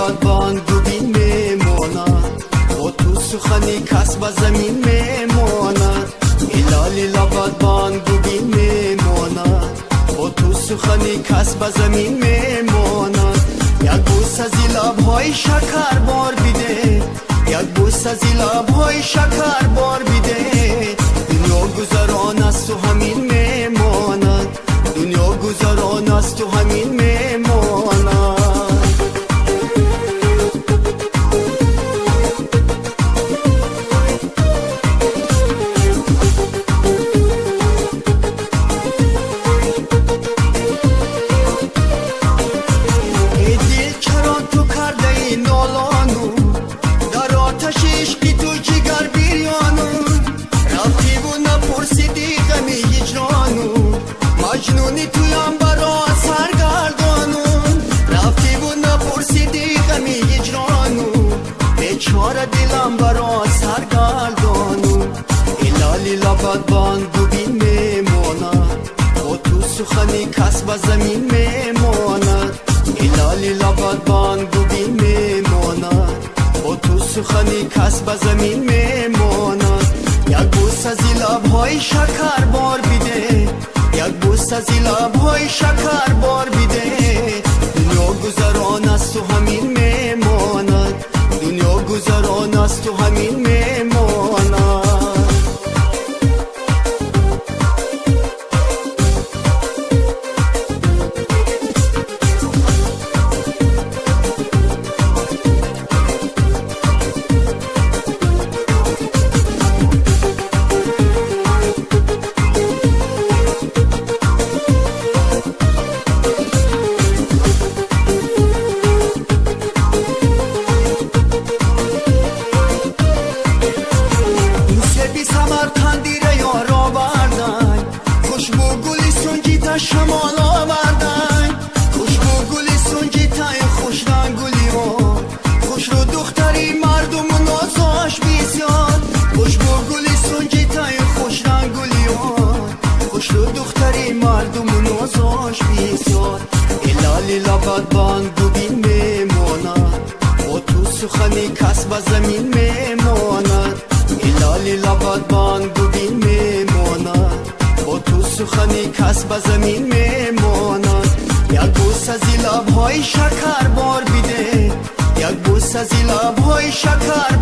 لبت بانگو بین میماند، با تو سخنی کس به زمین میماند. لالی لبت بانگو بین میماند، با تو سخنی کس به زمین میماند. یک بوس از لبهای شکر بار بیده، یک بوس از لبهای شکر بار بیده. دنیا گذران است و همین میماند، دنیا گذران است و همین میماند. مجنونی تویم برا سرگردانون، رفتی و نپرسیدی غمی هجرانون. بیچاره دلم برا سرگردانون. لالی لبت بانگو بین میماند، با تو سخنی کس به زمین میماند. لالی لبت بانگو بین میماند، با تو سخنی کس به زمین میماند. یک بوس از لبهای شکر بار بیده، یک بوس از لبهای شکر بار بیده. دنیا گذران است و همین میماند، دنیا گذران است و همین میماند. شمال آوردن خوشبو گلی سنجیتای خوش رنگ گلی ها، خوش رو دختری مردم نازاش بسیار. خوشبو گلی سنجیتای خوش رنگ گلی ها، خوش رو دختری مردم نازاش بسیار. لالی لبت بانگو بین میماند، با تو سخنی کس به زمین میماند. لالی لبت بانگو بین میماند، با تو سخنی کس به زمین میماند. یک بوس از لبهای شکر بار بیده، یک بوس از لبهای شکر